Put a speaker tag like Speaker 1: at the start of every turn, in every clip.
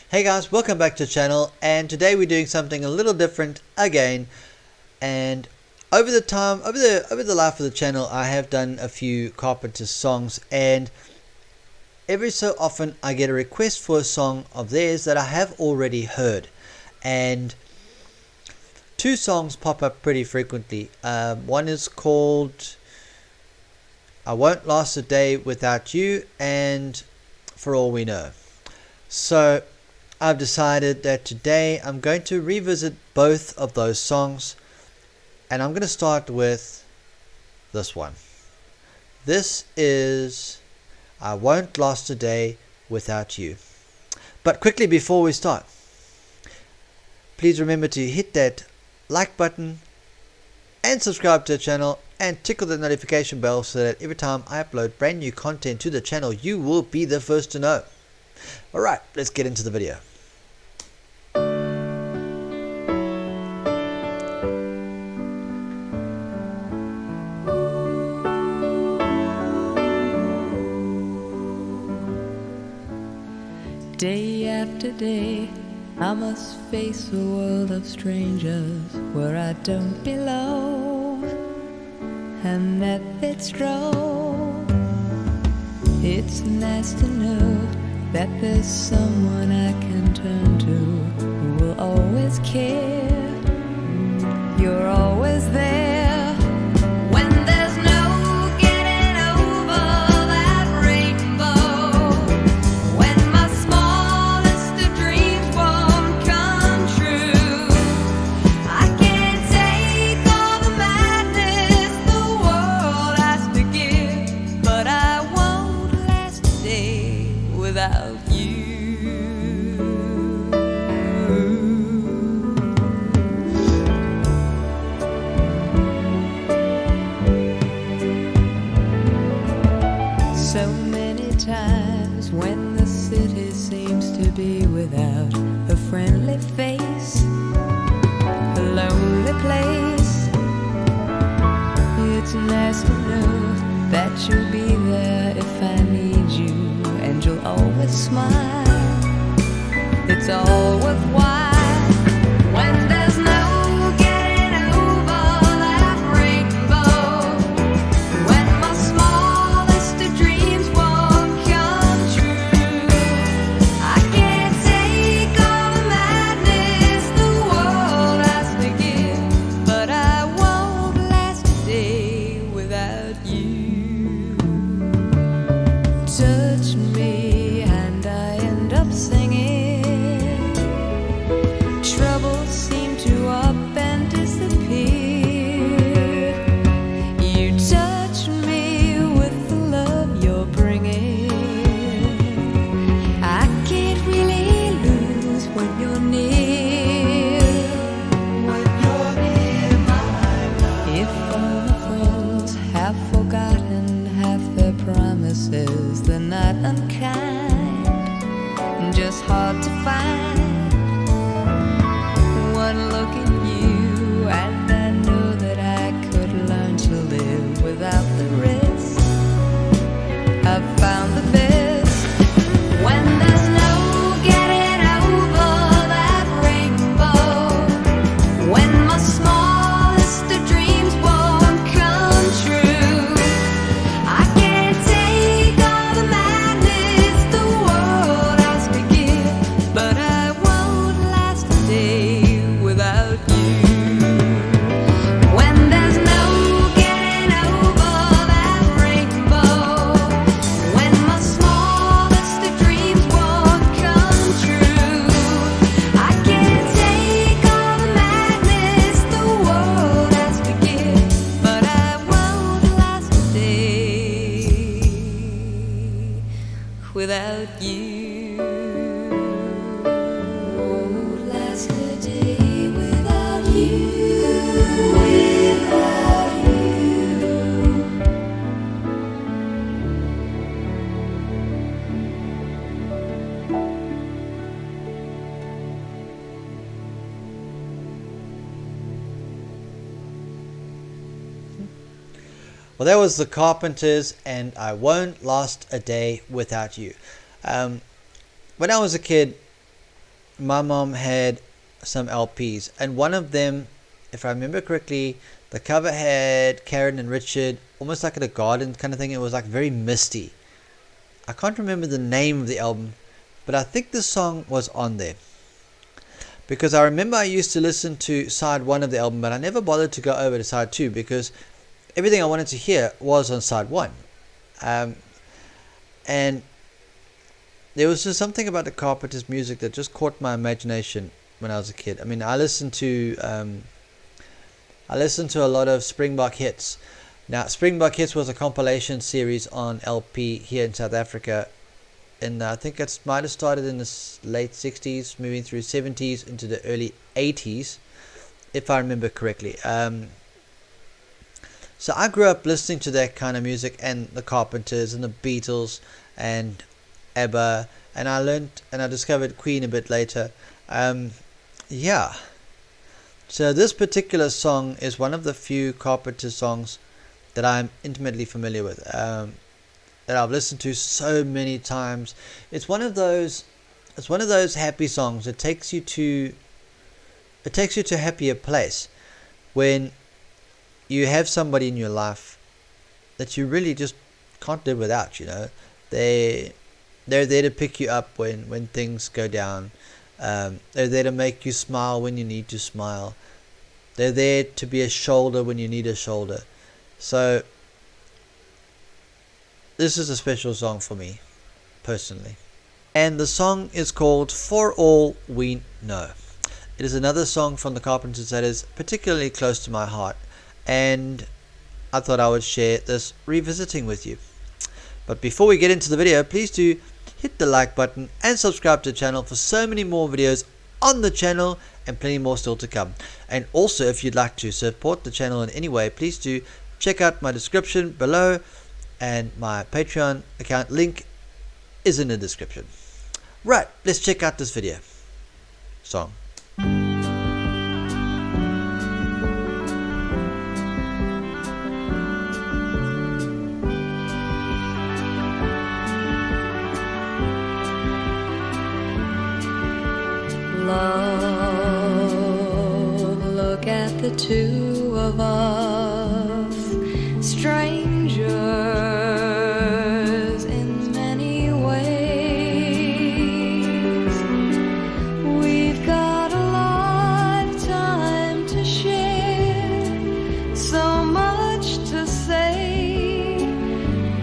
Speaker 1: Hey guys, welcome back to the channel, and today we're doing something a little different again. And over the life of the channel, I have done a few Carpenters songs, and every so often I get a request for a song of theirs that I have already heard, and two songs pop up pretty frequently. One is called I Won't Last a Day Without You, and For All We Know. So I've decided that today I'm going to revisit both of those songs, and I'm going to start with this one. This is I Won't Last a Day Without You. But quickly before we start, please remember to hit that like button and subscribe to the channel and tickle the notification bell so that every time I upload brand new content to the channel, you will be the first to know. Alright, let's get into the video.
Speaker 2: Day after day, I must face a world of strangers where I don't belong, and that it's wrong. It's nice to know that there's someone I can turn to who will always care. You're always there when there's no getting over that rainbow, when my smallest of dreams won't come true. I can't take all the madness the world has to give, but I won't last a day without you. So many times when the city seems to be without a friendly face, a lonely place, it's nice to know that you'll be there if I need you, and you'll always smile. It's all worthwhile when there's no getting over that rainbow, when my smallest of dreams won't come true. I can't take all the madness the world has to give, but I won't last a day without you. Touch me and I end up singing. Troubles seem to up and disappear. You touch me with the love you're bringing. I can't really lose when you're near. When you're near, my love. If all my friends have forgotten half their promises, they're not unkind, just hard to find. One look at you and I know that I could learn to live without the rest. I've found the best when there's no getting over that rainbow, when my smallest of dreams won't come true. I can't take all the madness the world has to give, but I won't last a day without you. When there's no getting over that rainbow, when my smallest of dreams won't come true. I can't take all the madness the world has to give, but I won't last a day without you. Won't last a day without you, without you.
Speaker 1: Well, that was the Carpenters and I Won't Last a Day Without You. When I was a kid, my mom had some LPs, and one of them, if I remember correctly, the cover had Karen and Richard almost like in a garden kind of thing. It was like very misty. I can't remember the name of the album, but I think this song was on there, because I remember I used to listen to side 1 of the album, but I never bothered to go over to side 2 because everything I wanted to hear was on side 1. And there was just something about the Carpenters music that just caught my imagination when I was a kid. I mean, I listened to a lot of Springbok Hits. Now, Springbok Hits was a compilation series on LP here in South Africa, and I think it might have started in the late 60s, moving through 70s into the early 80s, if I remember correctly. So I grew up listening to that kind of music, and the Carpenters and the Beatles and ABBA, and I discovered Queen a bit later. Yeah. So this particular song is one of the few Carpenters songs that I'm intimately familiar with, that I've listened to so many times. It's one of those happy songs. It takes you to a happier place when you have somebody in your life that you really just can't live without. They're there to pick you up when things go down. They're there to make you smile when you need to smile. They're there to be a shoulder when you need a shoulder. So this is a special song for me, personally. And the song is called For All We Know. It is another song from the Carpenters that is particularly close to my heart, and I thought I would share this revisiting with you. But before we get into the video, please do hit the like button and subscribe to the channel for so many more videos on the channel and plenty more still to come. And also, if you'd like to support the channel in any way, please do check out my description below, and my Patreon account link is in the description. Right, let's check out this video song.
Speaker 2: Love, look at the two of us, strangers in many ways. We've got a lifetime to share, so much to say,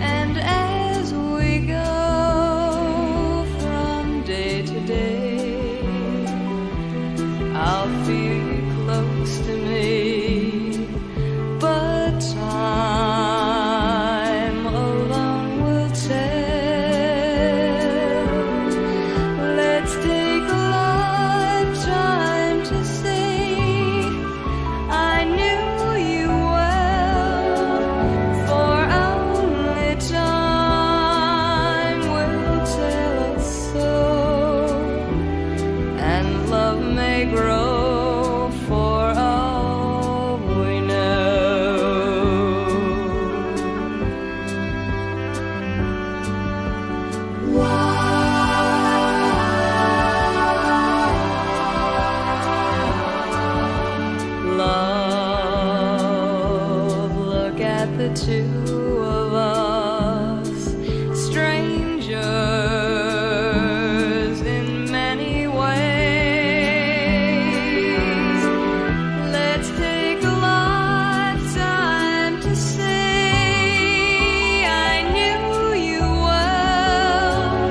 Speaker 2: and as we go from day to day, I'll feel you close to me, but time alone will tell. Let's take a lifetime to see. I knew you well, for only time will tell us so, and love may grow for all we know. Love, look at the two of us, strangers in many ways. Let's take a lifetime to see. I knew you well,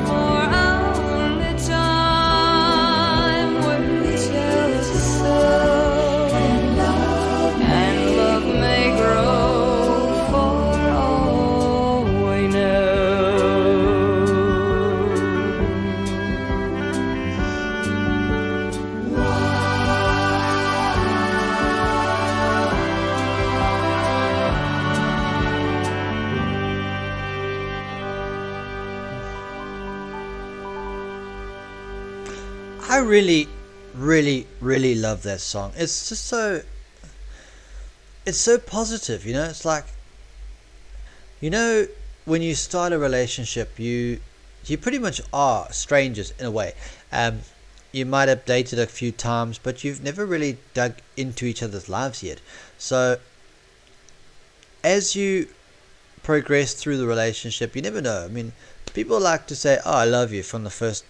Speaker 2: for only time will tell us so, and love may grow for all we know.
Speaker 1: I really, really, really love that song. It's just so positive, It's like, when you start a relationship, you pretty much are strangers in a way. you might have dated a few times, but you've never really dug into each other's lives yet. So as you progress through the relationship, you never know. I mean, people like to say, "Oh, I love you" from the first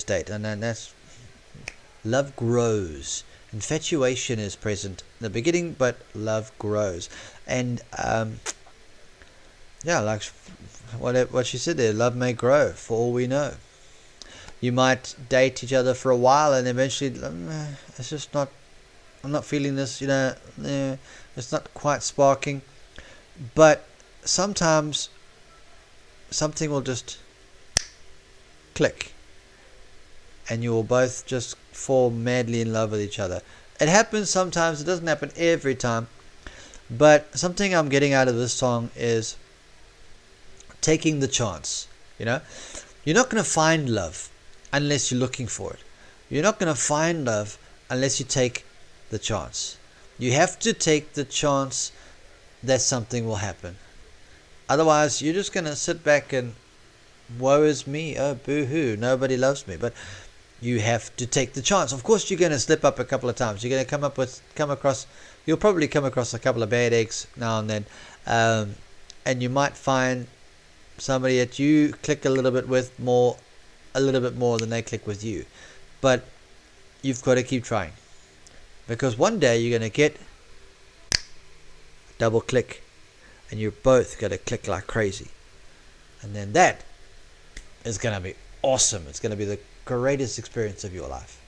Speaker 1: date, and then that's love grows. Infatuation is present in the beginning, but love grows. And yeah, like what she said there, love may grow for all we know. You might date each other for a while, and eventually it's just not. I'm not feeling this. It's not quite sparking. But sometimes something will just click, and you will both just fall madly in love with each other. It happens sometimes. It doesn't happen every time. But something I'm getting out of this song is taking the chance. You're not going to find love unless you're looking for it. You're not going to find love unless you take the chance. You have to take the chance that something will happen. Otherwise, you're just going to sit back and woe is me, oh boo-hoo, nobody loves me. But you have to take the chance. Of course, you're going to slip up a couple of times. You're going to you'll probably come across a couple of bad eggs now and then. And you might find somebody that you click a little bit more than they click with you. But you've got to keep trying. Because one day you're going to get a double click, and you're both going to click like crazy. And then that is going to be awesome. It's going to be the greatest experience of your life.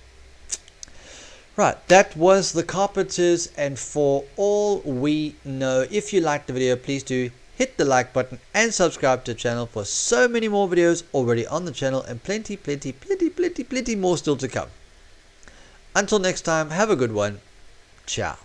Speaker 1: Right, that was the Carpenters, and For All We Know. If you liked the video, please do hit the like button and subscribe to the channel for so many more videos already on the channel, and plenty more still to come. Until next time, have a good one. Ciao.